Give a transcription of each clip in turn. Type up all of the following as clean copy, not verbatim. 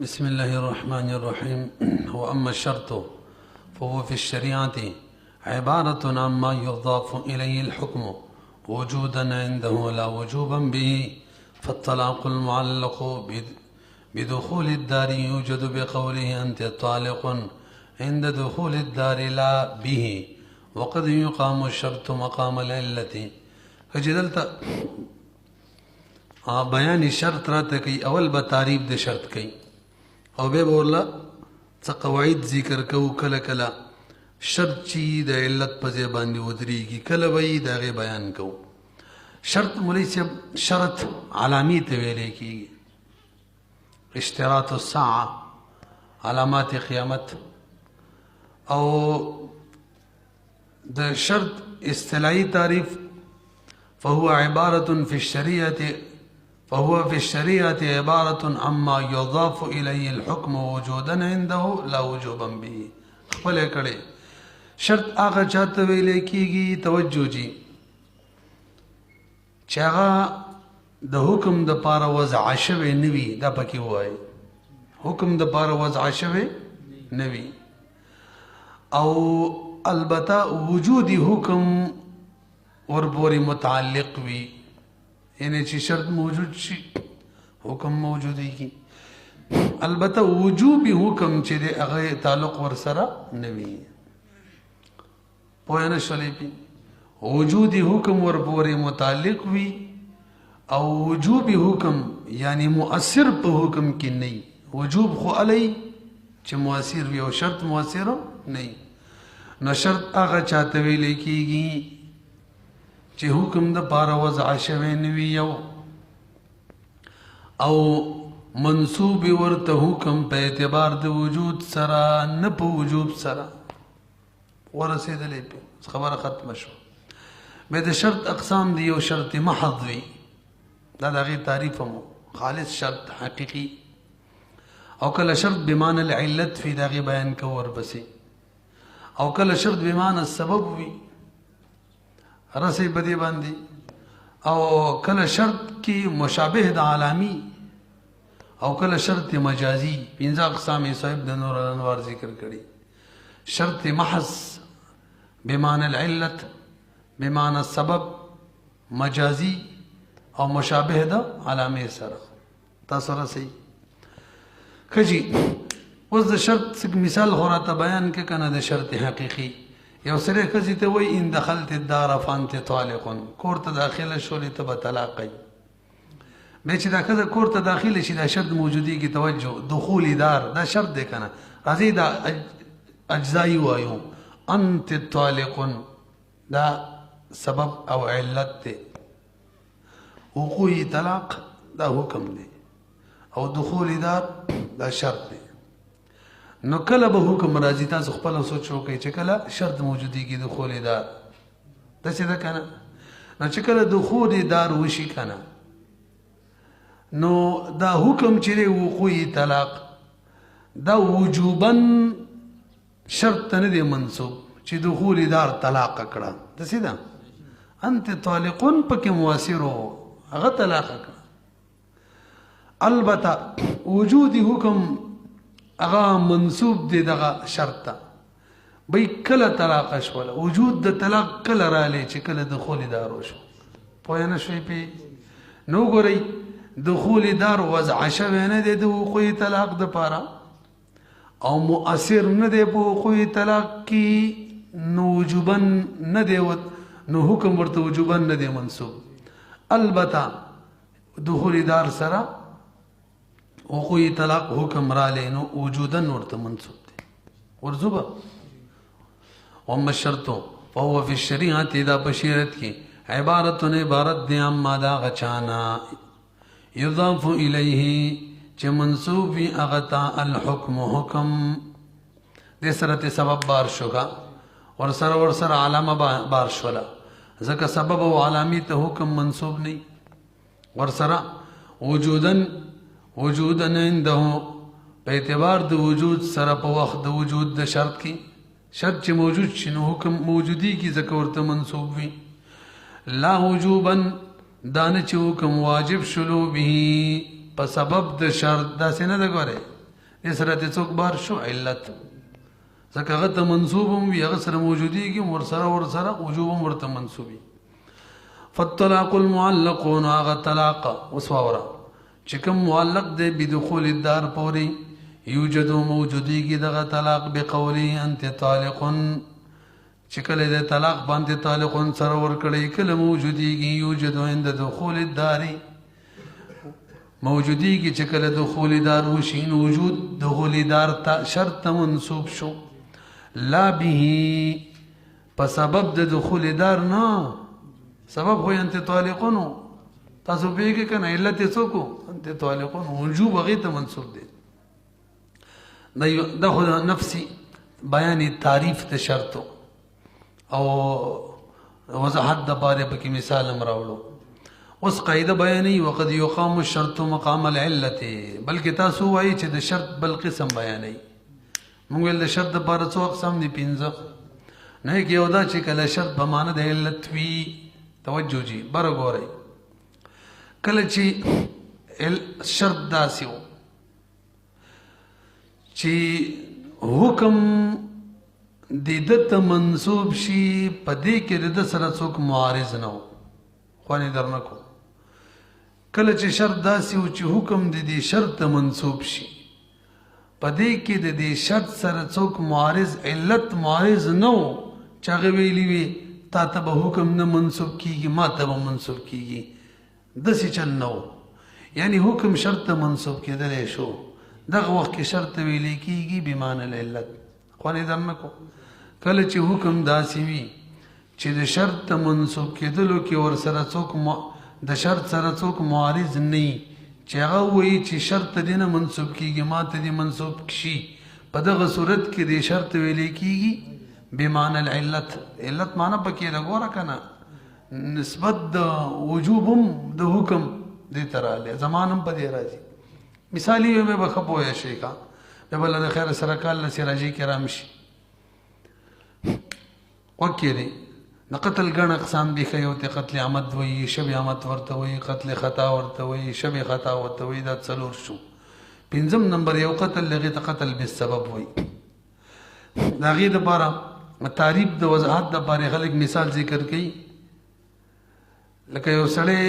بسم الله الرحمن الرحيم. وأما الشرط فهو في الشريعة عبارة عما يضاف إليه الحكم وجودا عنده لا وجوبا به، فالطلاق المعلق بدخول الدار يوجد بقوله أنت طالق عند دخول الدار لا به، وقد يقام الشرط مقام العلة. فجدلت بیان شرط راته کوي، اول به تعریف د شرط کوي او بیا به ورله څه قواعد ذکر کوو. کله کله شرط چې د علت په ځای باندې ودرېږي، کله به یې د هغې بیان کوو. شرط مولوي صاحب شرط علامې ته ویلی کېږي، اشتراط الساعه، علامات قیامت. او د شرط اصطلاحي تعریف فهو في الشريعة عبارة عما يضاف إليه الحكم وجودا عنده لا وجوبا به. خپل کړي شرط هغه چاته ویل کېږي، توجه جی، چې هغه د حکم د پاره وضع شوی نه وي. دا پکې وایي حکم د پاره وضع شوی نه وي، او البته وجودي حکم ورپورې متعلق وي، یعنی چې شرط موجود شي حکم موجودیږي. البته وجوبي حکم چې دی هغه تعلق ورسره نه وي. پوه نه شولې پی وجودي حکم ورپورې متعلق وي، او وجوبي حکم یعنی مؤثر په حکم کې نه. وجوب خو علی چې مؤثر وي او شرط مؤثر نه. نو شرط هغه چاته ویل کېږي چې حکم د پاره وضع شوی نه وي او منصوب ورته حکم په اعتبار د وجود سره، نه په وجوب سره ورسېدلی. خبره ختمه شو. بیا د شرط اقسام دی. یو شرط محض وي، دا د هغې تعریف هم خالص شرط حقیقي، او کله شرط بمعنی العلت فی، د هغې بیان کوو ورپسې. او کله شرط بمعنی السبب وي، رسی بدی باندې. او کله شرط کې مشابه د عالمی، او کله شرط مجازي. پنځه اقسام صاحب د نور الانوار ذکر کړي. شرط محض بمعنى العلت، بمعنى السبب، مجازي او مشابه د عالمی سره. تاسو رسی کجی اوس د شرط مثال غوړه بیان کې کنه. د شرط حقیقي یو سره کزی ته وای ان دخلت الدار فانت طالق، کور ته داخله شولې ته به طلاق ای. به چې دا کله کور ته داخله شي دا شرط موجودی کی توجه. دخول دار دا شرط دی کنه. راځي دا اجزای وایو انت طالق، دا سبب او علت دی. وقوع طلاق دا حکم دی، او دخول دار دا شرط دی. نو کله به حکم راځي، تاسو خپل سوچ وکړئ چې کله شرط موجودیږي دخول دار داسې ده کنه. نو چې کله دخول دار وشي کنه، نو دا حکم چې دی وقوع طلاق دا وجوبا شرط نه دی منصوب چې دخول دار طلاق کړه. داسې ده انت طالقون پکې موثرو هغه طلاق کړه. البته وجودي حکم اغا منصوب دی دغه شرط ته. بی کله طلاق شوله، وجود د طلاق کله رالی چې کله دخول دار وشو. پوه نه شوئ پې؟ نو ګورئ دخول دار وضع شوی نه دی د وقوع طلاق دپاره، او مؤثر نه دی په وقوع طلاق کې، نو وجوبا نه دی، نو حکم ورته وجوبا نه دی منصوب. البته دخول دار سره وقوع طلاق حکم را لینو وجودا ورته منصوب دی. ورزوبه وما الشرط فهو في الشريعة دا بشیرت کی عبارت دی اما دا غچانا یضاف الیه چه منصوبی اغتا الحکم حکم. دی سرت سبب بار شوگا ورسر علامه بار شولا، ځکه سبب و علامی ته حکم منصوب نہیں. ورسر وجودا عنده په اعتبار د وجود سره په وخت د وجود د شرط کې، شرط چې موجود شي نو حکم موجودی کی ځکه ورته منصوب وي. لا وجوبا دانه چې حکم واجب شلو به په سبب د شرط. داسې نه ده ګوره دې سره ته څوک بار شو علت ځکه هغه ته منصوب هم وي هغه سره موجودیږي ورسره وجوب هم ورته منصوبي فالطلاق المعلق هغه طلاق اوس واوره چې کوم معلق دی بدخول الدار پورې یوجد موجودیږي دغه طلاق بقوله انت طالق چې کله د طلاق باندې طالق سره ورکړی کله موجودیږي یوجد عند دخول الدار موجودیږي چې کله دخول دار وشي وجود دخول دار ته شرط منصوب شو لا به په سبب د دخول دار نه سبب خو انت طالقون تاسو بیګه کنه علت څوک انت طالقون وجوب هغه ته منصوب دي دا خو نفسي بیان تعریف ته شرط او وضاحت د باره په کې مثال امراولو اوس قاعده بیانې وقد يقام الشرط مقام العلت بلکې تاسو وایي چې د شرط بل قسم بیانې موږ ول د شرط د باره څو اقسام دي 15 نه کې یو دا چې کله شرط په معنی د علت وی توجه جی بر ګورئ کله چې شرط داسیو چې حکم د دته منصوب شي پدې کې د سره څوک معارض نه و خواني درنکو کله چې شرط داسیو چې حکم د دې شرط منصوب شي پدې کې د دې شرط سره څوک معارض علت معارض نه و چاغه ویلی وی تا ته به حکم نه منصوب کیږي ما ته به منصوب کیږي دسی چل نو یعنی حکم شرط منصوب کېدل شو دغه وخت کې شرط ویل کیږي بمعنی العلت خواني دمکو کله چې حکم داسي وي چې د شرط منصوب کېدلو کې ور سره څوک د شرط سره څوک معارض نه چې هغه وایي چې شرط دینه منصوب کیږي ما ته دې منصوب شي په دغه صورت کې د شرط ویل کیږي بمعنى العلت علت معنی پکې لګوره کنه نسبت د وجوبم د حکم دې تراله زمانم په دې راځي مثالی مې بخپوي شي کا په بل د خیر سره کال سراجي کرام شي وکړي د قتل ګڼ اقسام دي خو ته قتل عمد وي شب عمد ورته وي قتل خطا ورته وي شب خطا ورته وي دا څلور شو پنځم نمبر یو قتل لغه ته قتل بالسبب وي دا غي د بارا تعریف د وضاحت د باره خلک مثال ذکر کړي لکه یو سړی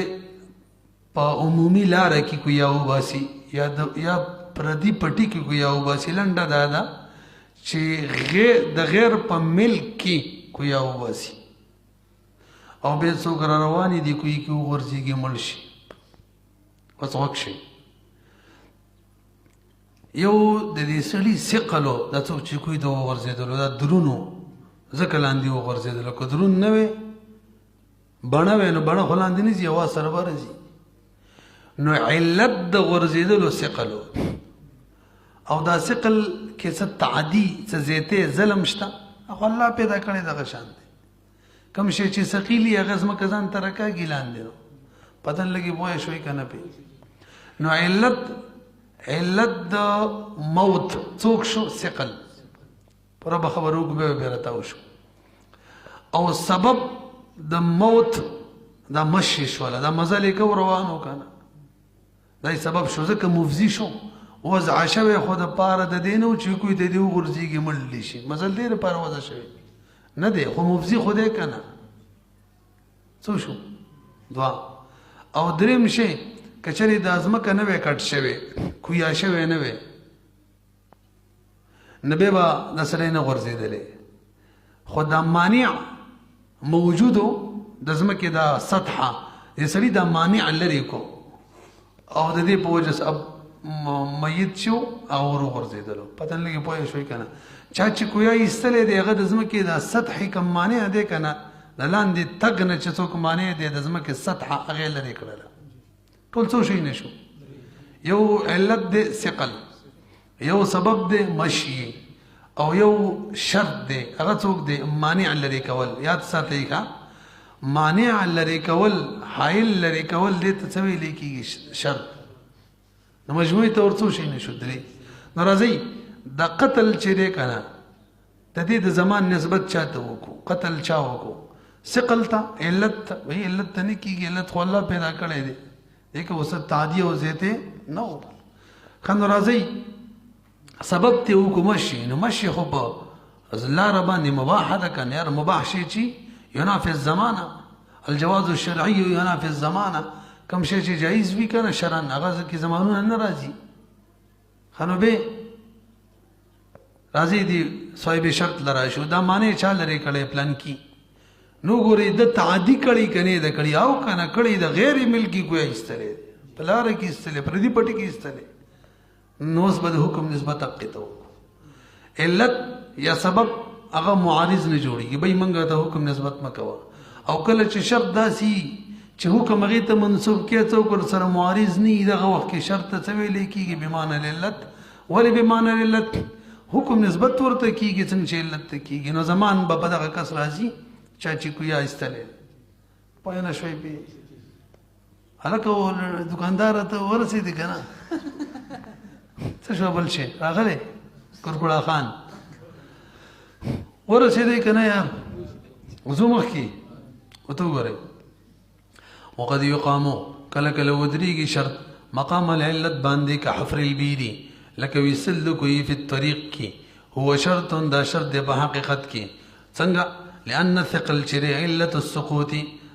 په عمومي لار کې کوی او باسي یا پردي پټي کې کوی او باسي لنډه دادا چې د غیر په ملک کې کوی او باسي او به څوک رواني دي کوی کې ورځيږي ملشي وڅوک شي یو د دې سړي ثقلو د څوک چې کوی د ورځېدلو دا درونو ځکه لاندې وغورځېدل که درون نه وي بڼه وي نو بڼه خو لاندې نه ځي هوا سره به راځي نو علت د غورځېدلو ثقلو او دا ثقل کې څه تعدي څه زیاتې ظلم شته خو الله پیدا کړی دغه شان دی کوم شی چې ثقیلي هغه ځمکه ځان ته راکاږي لاندې نو پته نه لګي پوه شوي که نه پې نو علت د موت څوک شو ثقل پر به خبرو به بیرته شو او سبب د موت دا مشش ولا دا مزل کو روانو کنه دا سبب شو ځکه مفزي شو وضع شوی خو د پاره د دینو چې کوی د دې ورځيږي مړ شي مزل ډیر پر وضع شوی نه دی خو مفزي خو دې کنه څه شو دوا او دریم شي کچري د ازمکه نه وې کټ شوی کویا شوی نه وې نبی با د سره نه غورځېدلې خو دا مانع موجودو د ځمکې دا سطحه د سړي دا مانع لري کو او د دې په وجه اب میت شو او غورځېدلو پته نه لګي پوه شوي کنه چا چې کویا ایستلې دی هغه د ځمکې دا سطحې کم مانع دی کنه د لاندې تګ نه چې څوک مانع دی د ځمکې سطحه هغې لرې کړله ټول څو شی نه شو یو علت دی ثقل یو سبب دی مشي او یو شرط دی هغه څوک دی مانع لري کول یاد ساتئ ښه مانع لري کول حائل لري کول دې ته څه ویل کېږي شرط نو مجموعي طور څو شی نه شو درې نو راځئ د قتل چې دی که نه د دې د زمان نسبت چا ته وکړو قتل چا وکړو ثقل ته علت ته وایي علت ته نه کېږي علت خو الله پیدا کړی دی دې که اوس تعدیه او زیاتې نه و ښه نو راځئ سبب ته وکړو مشي، نو مشي خو په لاره باندې مباح ده که نه یاره؟ مباح شی چې ینافي الزمانه، الجواز الشرعي ینافي الزمانه. کوم شی چې جایز وي که نه شرعا هغه کې زمانونه نه راځي. ښه نو بې راځي دي صاحب شرط لرا شو دا معنی چا لرې کړی پلان کی نو ګورې د تعدي کړی که نه ده کړی او که نه کړی د غیر ملکي کوی ایستلی په لاره کې ایستلی پردي پټي کې ایستلی نو اوس به د حکم نسبت حقې ته وکړو. علت یا سبب هغه معارض نه جوړېږي بھئی موږ ته حکم نسبت مه کوه. او کله چې شرط داسې چې حکم هغې ته منسوب کړې څوک ورسره معارض نه وي دغه وخت کې شرط ته څه ویلی کېږي؟ بمعنی العلت. ولې بمعنی العلت؟ حکم نسبت ورته کېږي څنګه چې علت ته کېږي. نو زمان به په دغه کس راځي چا چې کویا ایستلی پوه نه شوی پې هلکه دوکاندار ته ورسېدې که نه څه شو بل شی راغلی کرکړا خان ورسېدی که نه یار ځو مخکې ورته وګورئ. وقد یقامو کله کله ودرېږي شرط مقام العلت باندې که حفر البیدي لکه ویسل د کوی فی الطریق کې هو شرط دا شرط دی په حقیقت کې. څنګه؟ لأن الثقل چې دی علت السقوط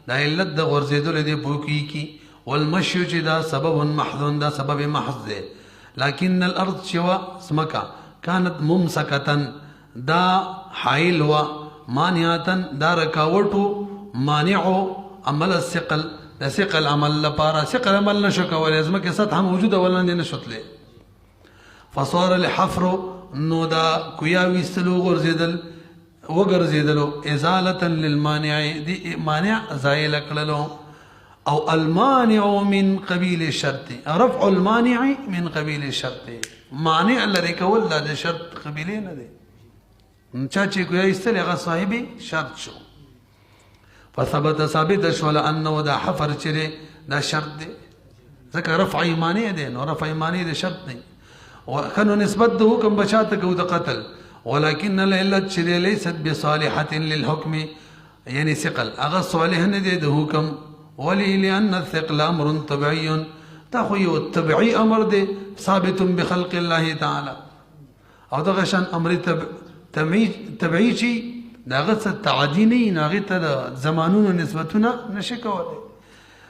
دا علت د غورځېدلو دی پوکي کې والمشي چې دا سبب محض دا سبب محض دی. لكن الارض شوا سمکا كانت ممسكة دا حائل و مانعة دا رکاوټو مانعو عمل الثقل دا ثقل عمل لپاره ثقل عمل نشو کولی ځمکې سطحه موجوده ولاندې نشو تللی فصار الحفر نو دا کویا ویستلو وګرځېدلو ازالة للمانع دی مانع زایل کړلو او المانع من قبیل الشرط رفع المانع من قبیل الشرط مانع لري کول د شرط قبیله نه دی چا چې کویا ایستل هغه صاحب شرط شو. فثبت ثابت شو انه دا حفر چره دا شرط دی ځکه رفع مانع دی نو رفع مانع دی شرط دی وکنو نسبت د حکم بچاته کو د قتل ولكن العلت چره ليست بصالحه للحكم یعنی ثقل هغه صالح نه دی د حکم ولي لأن الثقل أمر طبيعي تاخوي والطبيعي أمر دي ثابت بخلق الله تعالى أو دغشان أمر طبيعي شيء داغت التعديني ناغت زمانون نسبتنا نشكوه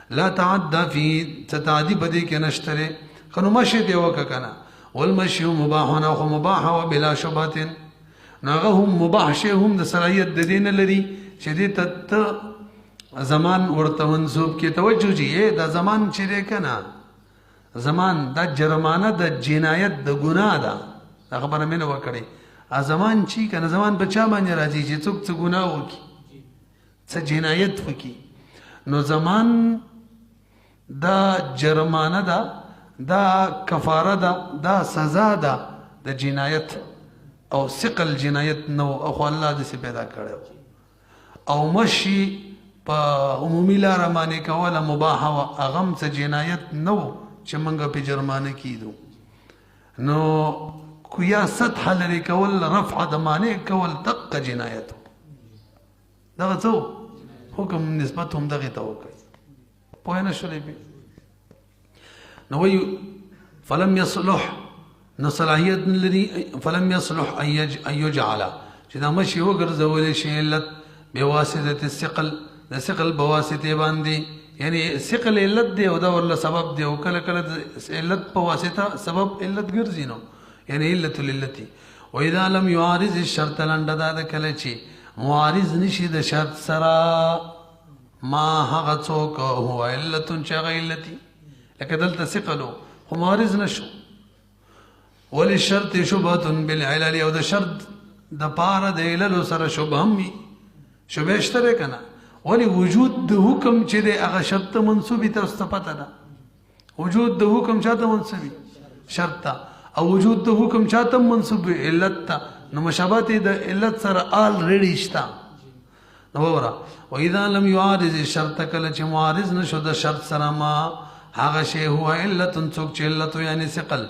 لا تعدى في تتعدي بديك نشتري كانوا مشي دي وككنا والمشي مباح وناخو مباح وبلا شبهة ناغهم مباح شيء هم دسرايات دين الذي شديد زمان ورته منسوب کې توجه جی دا زمان چې دی کنه زمان دا جرمانه د جنایت د ګناه ده دا خبره مې نه وکړې ا زمان چې کنه زمان په چا باندې راځي چې څوک څه ګناه وکړي څه جنایت وکړي نو زمان دا جرمانه ده دا کفاره ده دا سزا ده د جنایت او ثقل جنایت نو او الله دې پیدا کړو او مشي په عمومي لاره باندې کوله مباح او اغم څه جنایت نو چې موږ په جرمانه کیدو نو کویا سطح لري کول رفع د معنی کول دقه جنایت دغه څو حکم نسبت هم دغه ته وکړي پوه نه شولې به نو وی فلم يصلح نو صلاحیت لري فلم يصلح ان يجعل چې دا مشي وګرځول شي علت بواسطه الثقل د ثقل بواسطه باندې یعنی ثقل علت دی او دا ورله سبب دی او کله کله علت په واسطه سبب علت ګرځي نو یعنی علت العلت واذا لم يعارض الشرط لنډه دا کله چې معارض نشي د شرط سره ما هغه څوک هو علت چې هغه علتي لکه دلته ثقل خو معارض نشو وللشرط شبهه بالعلل او د شرط د پاره د علل سره شبهه می شبهه شته کنه ولی وجود د حکم چې د هغه شرط منسوبي تاسو ته پته ده وجود د حکم چاته منسوبي شرط او وجود د حکم چاته منسوب علت نو مشابهت د علت سره الریډي شتا نو وره واذا لم يعارض الشرط کله چې معارض نشو د شرط سره ما هغه شی هو علت څوک چې علت یعنی ثقل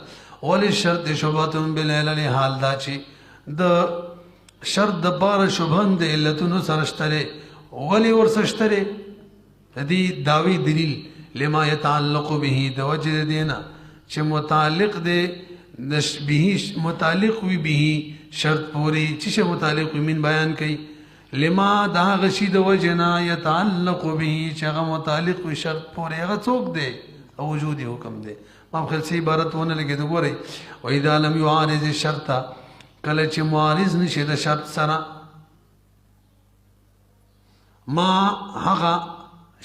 ولی شرط شبهه بالعلل حال دا چې د شرط د بار شبهه د علتونو سره شته ولی ورسشتره دی داوی دلیل لما يتعلق به د وجه دینا چې متعلق دی به متعلق وي به شرط پوری چې متعلق وي من بیان کوي لما دا غشي د وجنا يتعلق به چې هغه متعلق وي شرط پوری هغه څوک دی او وجودي حکم دی ما خپل سی عبارت ونه لګي د ګوري و اذا لم يعارض الشرط کله چې معارض نشي د شرط سره ما هغه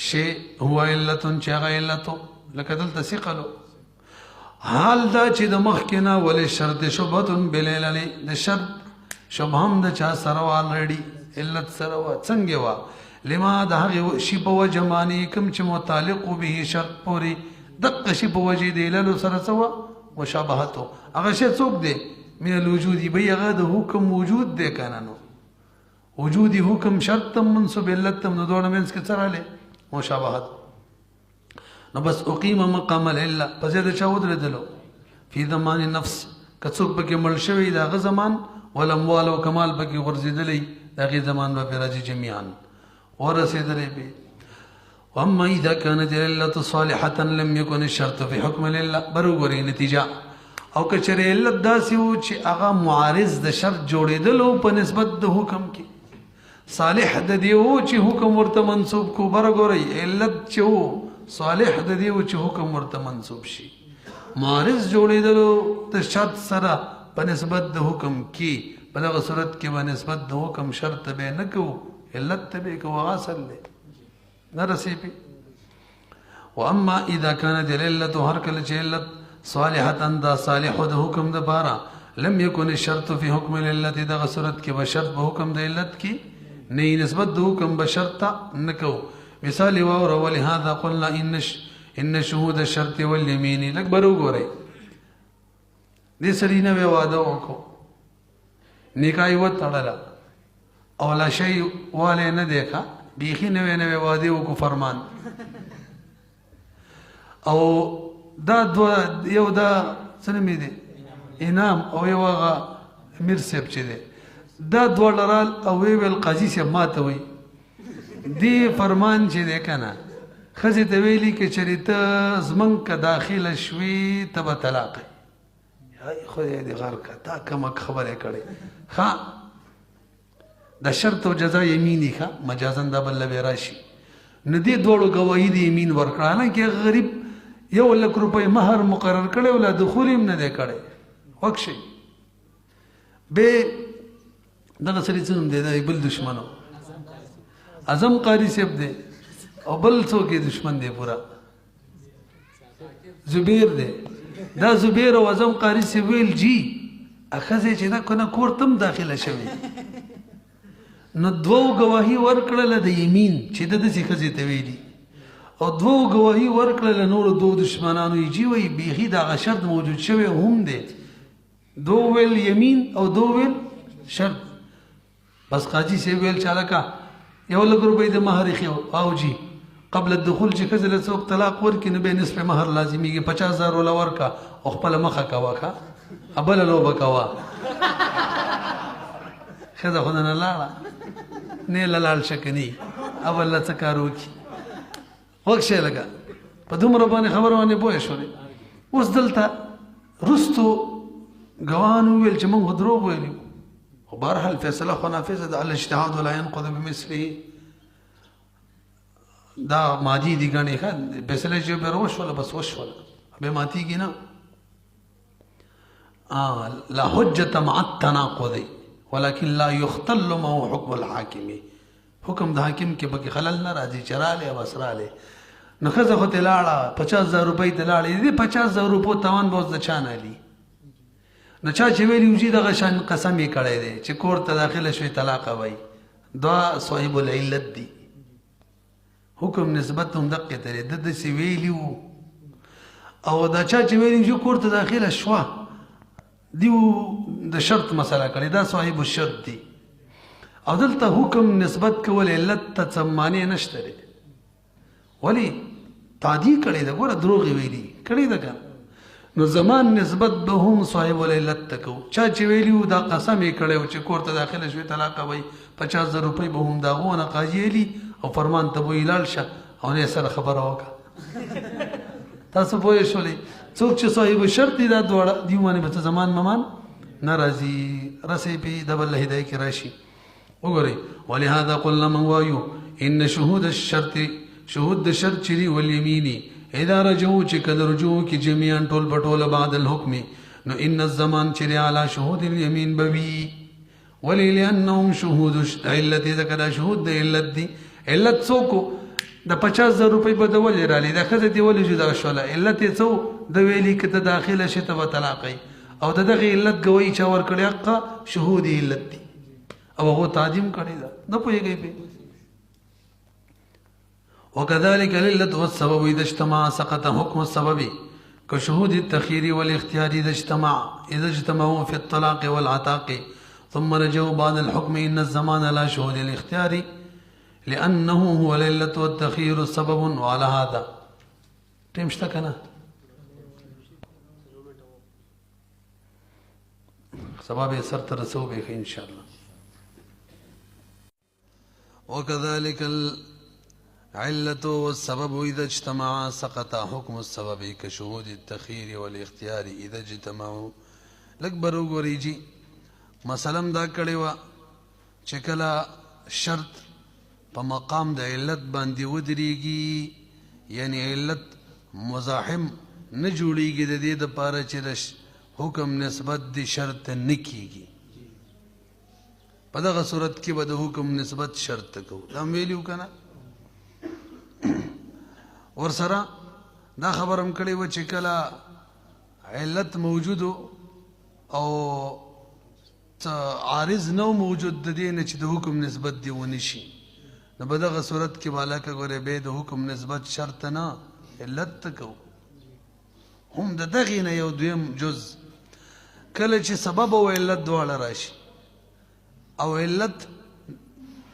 شی هو علتون چې هغه علتو لکه دلته ثقلو حال دا چې د مخکنه ولې شرط شبهتون بلیللی د شرط شبهم د چا سره والرډي علت سره وا څنګه وا لما د هغه شی په وجمانی کوم چې متعلق به شرط پوری دقه شی په وجه دی له سره سوا مشابهته هغه شی څوک دی من الوجود به هغه د حکم وجود دی کنه نو وجودي حکم شرط منصوب علت نو دوه منس کې سره له مشابهت نو بس اقیم مقام العله پس دا چا ودرېدلو فی ضمان النفس که څوک پکې مړ شوی د هغه زمان والاموال او کمال پکې غورځېدلی د هغې زمان به پرې راځي جمیعا ورسېدلی به واما اذا كانت العله صالحه لم يكن الشرط في حكم العله بر وګورئ نتیجه او که چېرې علت داسې و چې هغه معارض د شرط جوړېدلو په نسبت د حکم کې صالح د دې و چې حکم ورته منسوب کو بر وګورئ علت چې و صالح د دې و چې حکم ورته منسوب شي معارض جوړېدلو د شرط سره په نسبت د حکم کې په دغه صورت کې به نسبت د حکم شرط به نه کوو علت ته به کوو اصل دی نه رسېږي واما اذا كانت العله هر کله چې علت صالحه دا صالح د حکم د بارا لم يكن الشرط في حكم العله دغه صورت کې به شرط په حکم د علت کې نه نسبت د حکم به شرط نه کوو مثال واور ولهذا قلنا ان شهود الشرط واليمين لك برو ګورئ دې سړي نه واده وکړو نکاح یې وتړله او لا شی والی نه دی ښه بیخي نوې نوې وعدې وکړو فرمان او دا دوه یو دا څه نومې دی انعام او یو هغه امیر صاحب چې دی دا دواړه رال او ویې ویل قاضي صاحب ما ته وایي دی فرمان چې دی که نه ښځې ته ویلي که چېرې ته زمونږ که داخله شوې ته به طلاق خدای دې غر که تا کمک خبرې کړې ښه د شرط او جزا یمیني ښه مجازن دا بل به راشي نو دې دواړو ګواهي د یمین ورکړه حالانکې غریب 1,00,000 روپۍ مهر مقرر کړی او لا دخول هم نه دی کړی وک شي به دغه سړي څه نوم دی دا بل دشمن اعظم قاری صاحب دی او بل څوک یې دشمن دی پورا زبیر دی دا زبیر او اعظم قاری صاحب ویل جی ښځې چې دا کنه کور ته هم داخله شوې نو دوو ګواهي ورکړله د یمین چې د داسې ښځې ته ویلي او دوو ګواهي ورکړله نورو دوو دشمنانو یې جی وایي بیخي دغه شرط موجود شوی هم دی دو ویل یمین او دو ویل شرط بس قاضي صاحب ویل چې هلکه 1,00,000 روپۍ د مهر یې او جی قبل الدخول چې ښځې له څوک طلاق ورکړي نو بیا نصف مهر لازمیږي 50,000 وله ورکړه او خپله مخه کوه ښه بله لوبه کوه ښځه خو نه لاړه نه له لاړ شه که نه اول له څه کار وکړي وکښې لږه په دومره باندې خبره باندې پوه شولې اوس دلته رستو ګواهان وویل چې موږ خو دروغ ویلي خو بهرحال فیصله خو نافظه ده الاجتهاد ولا ينقض بمثله دا ماضي دي ګڼې ښه فیصله چې بیا وشوله بس وشوله بیا ماتېږي نه لا حجة مع التناقض ولكن لا يختل معه حكم الحاكم حکم د حاکم کې پکې خلل نه راځي چې رالی او بس رالی نو ښځه خو ترې لاړه 50,000 روپۍ ته لاړې دې 50,000 روپو تاوان به اوس د چا نه علي نو چا چې ویلي وجي دغه شان قسم یې کړی دی چې کور ته داخله شوې طلاقه وایي دا صاحب العلت دی حکم نسبت هم دقې ته دی ده داسې ویلي وو او دا چا چې ویلي وجي کور ته داخله شوه دیو د شرط مسله کړې دا صاحب الشرط دی او دلته حکم نسبت کول علت ته څه معنی نشته دی ولې تعدی کړی ده ګوره دروغ یې ویلي کړی ده که نو زمان نسبت به هم صاحب العلت ته کوو چا چې ویلي وو دا قسم یې کړی و چې کور ته داخله شوې طلاقه وایي 50,000 روپۍ به هم د هغو نه قاضي علي او فرمان ته به یې لاړ شه او نه یې سره خبره وکړه تاسو پوه شولې څوک چې صاحب شرط دي دا دواړه دیو باندې به زمان ممان ناراضي رسې په د بل هدايه کې راشي وګورئ ولهذا قلنا من وایو ان شهود الشرط شهود د شرط چری والیمینی اذا رجعوا چې کله رجوع کې جميعا ټول پټول بعد الحكم نو ان الزمان چری علی شهود الیمین بوي ولی لانهم شهود علت ذکر شهود د علت دی علت څوک د 50000 روپۍ بدول را لې د خزه دی ولې جدا شوله علت څو د ویلي کته داخله شته په طلاقي او دغه علت گوي چا ور کړی حق شهود علت دی او هو تعظیم کړی دا نه پوهیږي په وكذلك العلة والسبب إذا اجتمع سقط حكم السبب كشهود التخيير والاختيار إذا اجتمعوا في الطلاق والعتاق ثم رجعوا بعد الحكم إن الزمان لا شهود الاختيار لأنه هو العلة والتخيير السبب وعلى هذا تمشتكنا سبب سرت رسو بك إن شاء الله وكذلك العلة والسبب إذا اجتمعا سقط حكم السبب كشهود التخيير والاختيار إذا اجتمعوا لكبر وګوريږي مثلا دا کړي وا چې کله شرط په مقام د علت باندې ودرېږي یعنی علت مزاحم نه جوړیږي د دې د پاره چې د حکم نسبت د شرط نه کیږي په دغه صورت کې به د حکم نسبت شرط کو دا ویلو کنه ورسره دا خبرم کړی و چې کله علت موجود او عارض نو موجود د دې نه چې د حکم نسبت دی ونشي نو په دغه صورت کې بالا که ګوره به د حکم نسبت شرط نه علت کو هم د دغې نه یو دویم جز کله چې سبب او علت دواړه راشي او علت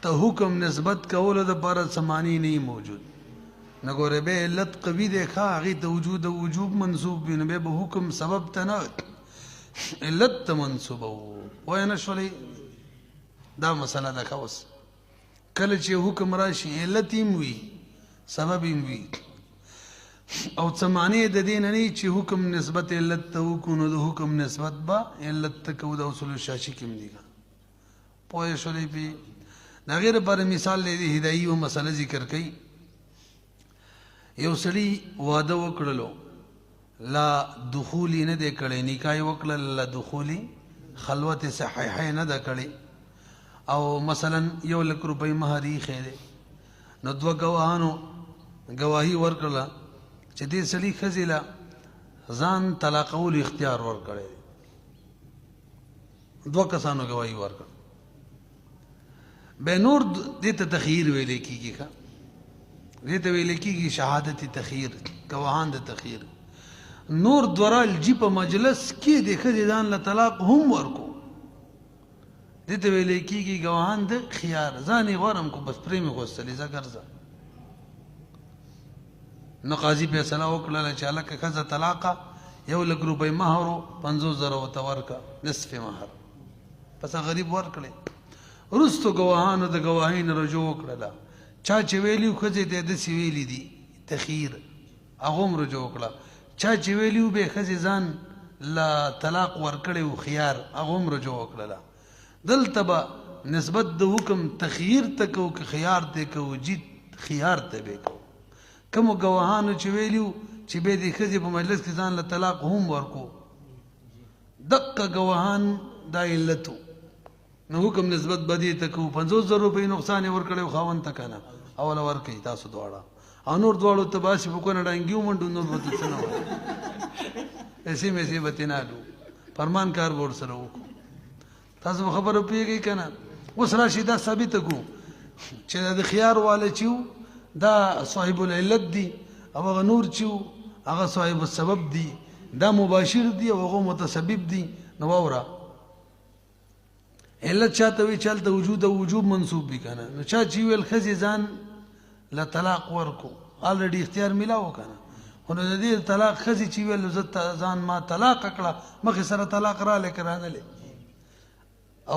ته حکم نسبت کولو دپاره څه معنی نه موجود نو ګوره به علت قوي دی ښه هغې ته وجود او وجوب منصوب وي نو بیا به حکم سبب ته نه علت ته منصوبه وای نه شولې دا مسله ده ښه اوس کله چې حکم راشي علت هم وي سبب هم وي او څه معنی د دې نه نه چې حکم نسبت علت ته وکړو نو د حکم نسبت به علت ته کوو د اصول شاشي کې هم دي پوه شولې پې د هغې لپاره مثال دی د هدایي و مسله ذکر کوي یو سړي واده وکړلو لا دخولي نه دی کړی نکاح یې وکړل لا دخولي خلوت صحیحه نه ده کړې او مثلا 1,00,000 روپۍ مهر ایښی دی نو دوه ګواهانو ګواهي ورکړله چې دې سړي ښځې له ځان طلاقولو اختیار ورکړی دی دوه کسانو ګواهي ورکړه بیا نور دې ته تخییر ویلی کېږي ښه دې ته ویلی کېږي شهادت تخییر ګواهان د تخییر نور دورال جی په مجلس کې د ښځې ځان له طلاق هم ورکو دې ته ویلی کېږي ګواهان د خیار ځان یې غوړم کو بس پرې مې غوستلې ځه ګرځه نو قاضي فیصله وکړله چې هلکه ښځه طلاقه 1,00,000 روپۍ مهر و 50,000 ورته ورکړه نصف مهر پس غریب ورکړې وروستو ګواهانو د ګواهۍ نه رجوع وکړله چا چې ویلي ښځې ته یې داسې ویلي دي تخییر هغه هم رجوع وکړه چا چې ویلي و به ښځې ځان له طلاق ورکړی و خیار هغه هم رجوع وکړله دلته به نسبت د حکم تخییر ته کوو که خیار ته کوو جي خیار ته به کوو کومو ګواهانو چې ویلي و چې به د ښځې په مجلس کې ځان له طلاق هم ورکو دقه ګواهان دا علت نو حکم نسبت به دې ته کوو 50,000 روپۍ نقصان یې ورکړی و خاوند ته که نه اوله ورکوي تاسو دواړه او نور دواړو ته باسي په کونه ډانګي ومنډو نور به ته څه نه وایي پیسې میسې به ترې نه اخلو فرمان کار به ورسره وکړو تاسو به خبره پوهېږئ که نه اوس راشي دا ثابته کړو چې د خیار والا چې و دا صاحب العلت دی او هغه نور چې و هغه صاحب السبب دی دا مباشر دی او هغه متسبب دی نو واوره علت چاته وي چې هلته وجود او وجوب منصوب وي که نه نو چا چې ویل ښځې ځان له طلاق ورکو الریډي اختیار میلاو که نه خو نو د دې طلاق ښځې چې ویل زه ځان ما طلاق کړه مخکې سره طلاق رالی که رانلی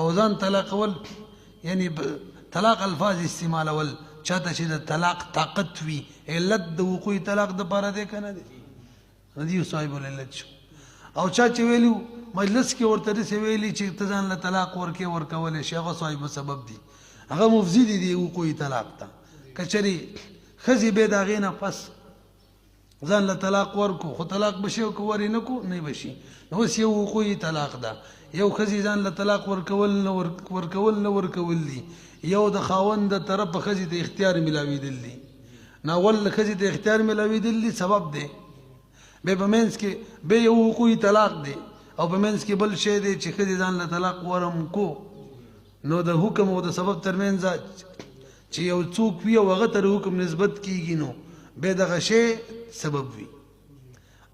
او ځان طلاقول یعنی طلاق الفاظ استعمالول چاته چې د طلاق طاقت وي علت د وقوع طلاق دپاره دی که نه دی ندی صاحب العلت شو او چا چې ویلو مجلس کې ورته داسې ویلي چې ته ځان له طلاق ورکې ورکولی شي هغه صاحب سبب دي هغه مفضي دي وقوعي طلاق ته که چېرې ښځې بیا د هغې نه پس ځان له طلاق ورکو خو طلاق به شي او که ورې نه کو نه به شي نو اوس یو وقوعي طلاق ده یو ښځې ځان له طلاق ورکول نه ورکول دي یو د خاوند د طرفه ښځې ته اختیار میلاوېدل دي ناول ښځې ته اختیار میلاوېدل دي سبب دی بیا په منځ کې بیا یو وقوعي طلاق دی او په منځ کې بل شی دی چې ښځې ځان له طلاق ورم کو نو د حکم او د سبب ترمنځ چې یو څوک وي او هغه ته د حکم نسبت کیږي نو بیا دغه شی سبب وي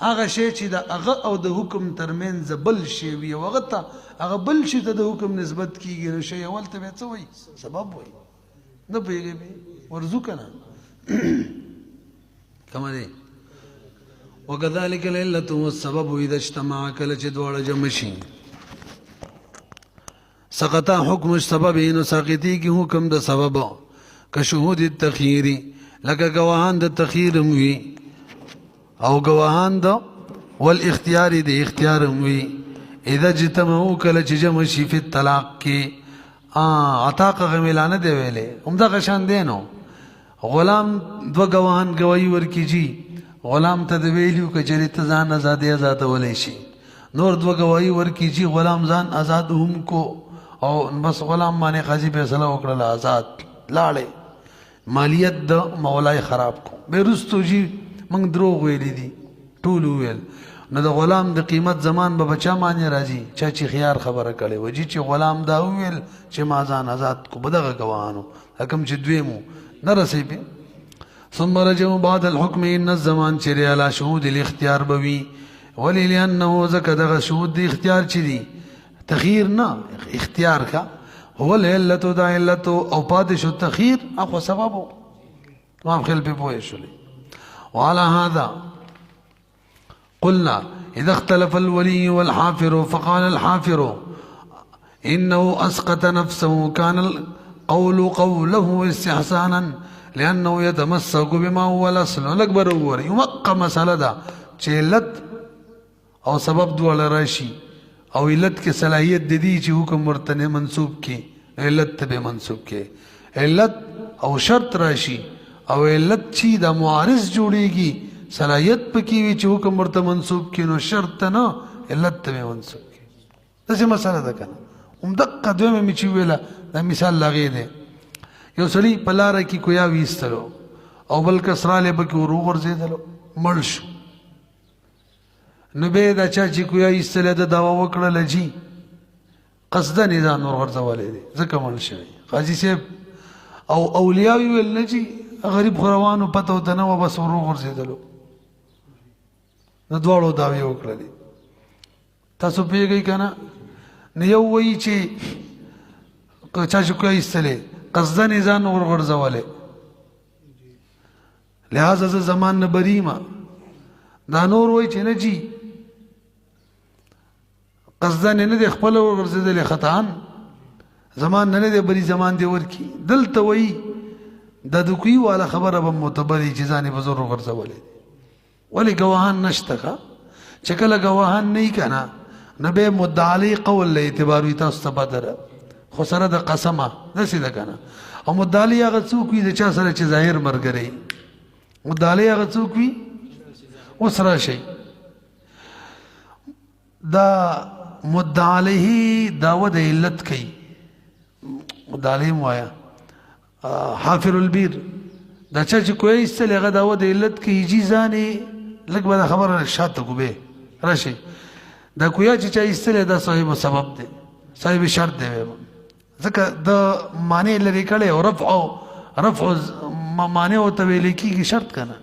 هغه شی چې د هغه او د حکم ترمنځ بل شی وي او هغه ته هغه بل شي ته د حکم نسبت کیږي نو شی اول ته بیا څه وایي سبب وایي نه پوهېږې ورځو که نه کومه دی وكذلك العلة والسبب إذا اجتمع کله چې دواړه جمع شي سقط حکم السبب نو ساقطېږي حکم د سبب كشهود التخيير لکه ګواهان د تخییر هم وي او ګواهان د والاختیار د اختیار هم وي اذا اجتمعوا کله چې جمع شي په طلاق کې عتاق غمیلانه دی ویلې همدغه شان دی نو غلام دوه ګواهان ګواهي ورکړي غلام ته د ویلو که چېرې ته ځان ازادولی شي نور دوه ګواهي ورکړي چې غلام ځان آزاد هم کو او بس غلام باندې قاضي فیصله وکړله آزاد لاړې مالیت د مولای خراب کو بیا وروستو جي موږ دروغ ویلی دي ټول وویل نو د غلام د قیمت زمان به چا باندې راځي چا چې خیار خبره کړې وه جي چې غلام دا وویل چې ما ځان آزاد کو به دغه ګواهانو حکم چې دویمو نه رسوي پې ثم رجعوا بعد الحكم ان الزمان چرې على شهود الاختیار بوي ولې لانه ځکه دغه شهود د اختیار چې دي تخییر نه اختیار کا هو العلت دا علت او پاتې شو تخییر اخو سبب ما خل په پوهې شولې وعلى هذا قلنا اذا اختلف الولي والحافر فقال الحافر انه اسقط نفسه كان القول قوله استحسانا لأنه يتمسك بما هو الأصل الأكبر هو يمقى مسألة دا چې علت او سبب دواړه راشي او علت کې صلاحیت د دې چې حکم ورته منسوب کې علت ته به منسوب کې علت او شرط راشي او علت چې د معارض جوړيږي صلاحیت پکې وي چې حکم ورته منسوب کې نو شرط نه علت ته منسوب کې داسې مسأله ده کنه همدغه دویمه مې چې ویله دا مثال لغې دی یو سړي په لاره کې کویا ویستلو او بل کس رالی پکې ور وغورځېدلو مړ شو نو بیا دا چا چې کویا ایستلی ده دعوه وکړله جي قصدن یې ځان ور غورځولی دی ځکه مړ شوی قاضي صاحب او اولیا ویل نه جي غریب خو روانو پته ورته نه وه بس ور وغورځېدلو نو دواړو دعوې وکړلې تاسو پوهېږئ که نه نو یو وایي چې چا چې کویا ایستلی قصدن ځان ورغورځولی لہذا زه زمان نه بری ما دا نور وایي چې نه جي قصدن نه دی خپله ورغورځېدلی خطان زمان نه دی بری زمان دی ورکي دلته وایي د دکوي والا خبره به معتبري چې ځان یې په زور وغورځولی ولې ګواهان نشته که چې کله ګواهان نه وي که نه نه بیا مدعا علیه قول له اعتبار وي تاسو ته بدره خو سره د قسمه داسې ده که نه او مدعا علیه هغه څوک وي د چا سره چې ظاهر ملګری مدعا علیه هغه څوک وي اوس راشئ دا مدعا علیه دعوه د علت کوي مدعا علیه م وایه حافر البیر دا چا چې کوی ایستلی هغه دعوه د علت کوي جي ځان یې لږ به دا خبره شاته کو بې راشئ دا کویا چې چا ایستلی دا صاحب سبب دی صاحب شرط دی ځکه د معنی لرې کړی او رفع معنی ورته ویلی کېږي شرط که نه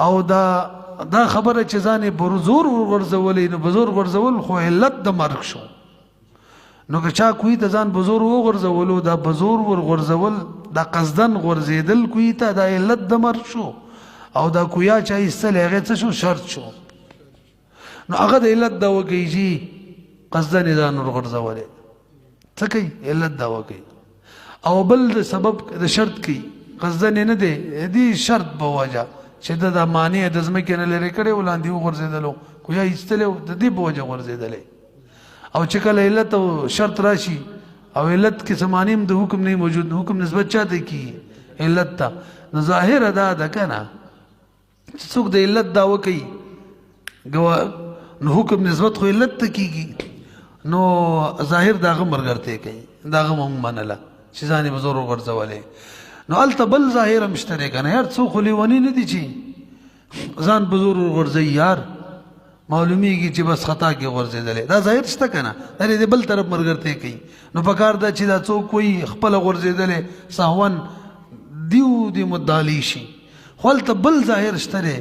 او دا خبره چې ځان یې په زور ورغورځولی نو په زور غورځول خو علت د مرګ شو نو که چا کوی ته ځان په زور وغورځولو دا په زور ورغورځول دا قصدن غورځېدل کوی ته دا علت د مرګ شو او دا کویا چا ایستلی هغې څه شو شرط شو نو هغه د علت دعوه کوي چې قصدن یې ځان ورغورځولی څه کوي علت دعوه کوي او بل د سبب د شرط کوي قصدن یې نه دی دې شرط په وجه چې د معنی د ځمکې نه لرې کړی ولاندې وغورځېدلو خو یا ایستلی د دې په وجه غورځېدلی او چې کله علت او شرط راشي او علت کې څه معنی هم د حکم نه موجود حکم نسبت چاته کیږي علت ته نو ظاهره دا ده که نه چې څوک د علت دعوه کوي نو حکم نسبت خو علت ته کیږي نو ظاهر د هغه ملګرتیا کوي د هغه هم منله چې ځان یې په زور وغورځولی نو هلته بل ظاهر هم شته دی که نه یار څوک خو لیوني نه دي چې ځان په زور وغورځوي یار معلومیږي چې بس خطا کې غورځېدلی دا ظاهر شته که نه دا د بل طرف ملګرتیا کوي نو پکار ده چې دا څوک وایي خپله غورځېدلی سهون دیو دې مدعالي شي خو هلته بل ظاهر شته دی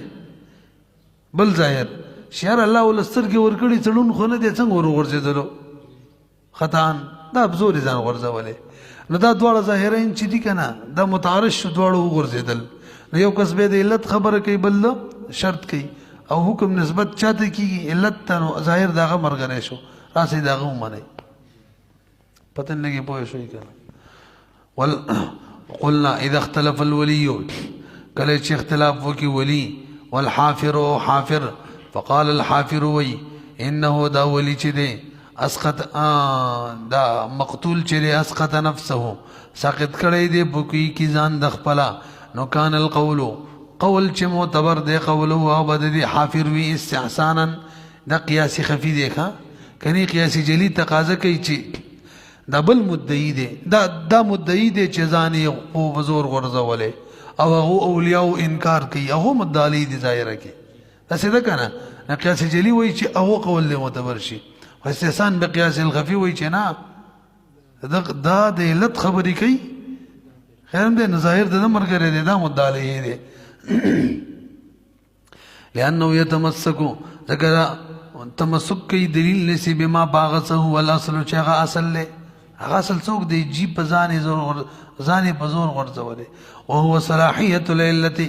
بل ظاهر چې یار الله ول سترګې ورکړي څړون خو نه دی څنګه ور وغورځېدلو خطان دا په زور یې ځان غورځولی نو دا دواړه ظاهرین چې دي که نه دا متعارض شو دواړه وغورځېدل نو یو کس بیا د علت خبره کوي بل شرط کوي او حکم نسبت چاته کیږي علت ته نو ظاهر د هغه ملګری شو راسئ د هغه ومنئ پته نه لګي پوه شوي که نه قلنا اذا اختلف الولي کله چې اختلاف وکړي ولي والحافر او حافر فقال الحافر وی انه دا ولی چې دی اسقط دا مقتول چې دی اسقط نفسه ساقط کړی دی بوکی کی ځان د خپله نو کان القول قول چې معتبر دی قول او بد دی حافر وی استحسانا دا قیاسی خفی دی ښه کني قیاسی جلی تقاضا کوي چې دا بل مدعی دی دا مدعی دی چې ځان یې په زور غورځولی او هغه اولیاء انکار کوي هغه مدعی دی ظاهره کې داسې ده که نه نه قیاس جلی وایي چې هغه قول دی معتبر شي خو استحسان به قیاس الخفي وایي چې نه دا د علت خبرې کوي خیر هم دی نو ظاهر د ده ملګری دی دا مدعی دی لأنه يتمسكو ذکر تمسک کوي دلیل نسی بما باغسه هو الاصل چې هغه اصل دی هغه اصل څوک دی جی په ځان په زور غورځولی وهو صلاحیت العلت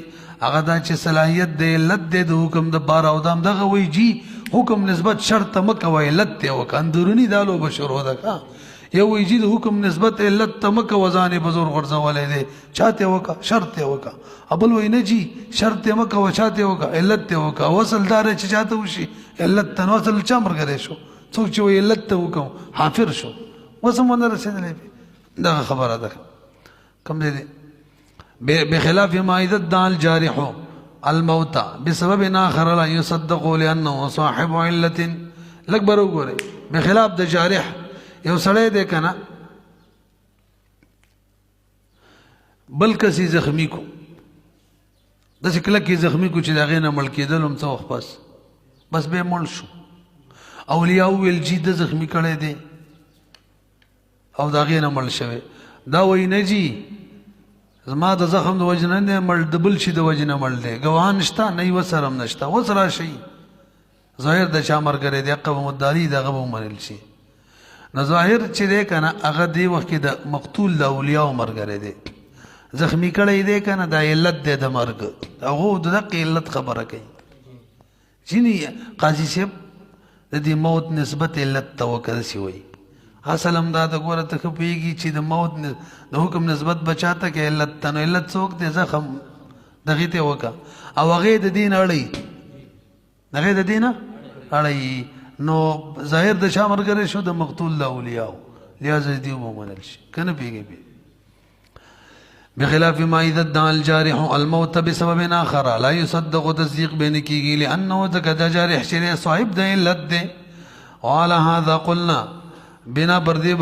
هغه دا چې صلاحیت د علت دی د حکم د پاره او دام دغه وایي جی حکم نسبت شرط ته مه کوه علت ته وکړه اندروني دا لوبه شروع ده که یو وایي جی د حکم نسبت علت ته مه کوه ځان یې په زور غورځولی دی چا ته وکړه شرط ته وکړه بل وایي نه جی شرط ته مه کوه چا ته وکړه علت ته وکړه او اصل دا دی چې چا ته وشي علت ته نو اصل چا ملګری شو څوک چې وایي علت ته وکړو حافر شو اوس هم ونه رسېدلی دغه خبره ده کوم ځای دی بخلاف ما اذا ادعى الجارح الموت بسبب آخر لا يصدق لانه صاحب علة لکبر وګورئ بخلاف د جارح یو سړی دی که نه بل کس یې زخمی کو داسې کلک یې زخمی کو چې د هغې نه مړ کېدل هم څه وخت بس بیا مړ شو اولیاء وویل جي ده زخمی کړی دی او د هغې نه مړ شوی دا وایي نه جي زما د زخم د وجه نه دی مړ د بل شي د وجې نه مړ دی ګواهان شته نه یوه سره هم نشته اوس راشئ ظاهر د چا ملګری دی هغه به مدعي د هغه به ومنل شي نو ظاهر چې دی که نه هغه دې وخت کې د مقتول د اولیاو ملګری دی زخمی کړی دی که نه دا علت دی د مرګ هغو د دقې علت خبره کوي ځینې قاضي صاحب د دې موت نسبت علت ته وکړه داسې وایي اصل هم دا د ګوره ته ښه پوهېږي چې د موت د حکم نسبت بچا ته کې علت ته نو علت څوک دی زخم دغې ته وکړه او هغې د دې نه اړوي هغې د دې نه اړوي نو ظاهر د چا ملګری شو د مقتول د اولیاو لہذا دې ومنل شي که نه پوهېږي بخلاف ما اذا ادعى الجارح الموت بسبب آخر لا يصدق تصدیق به نه کېږي لأنه ځکه دا جارح چې دی صاحب د علت دی وعلى هذا قلنا بنا پر دې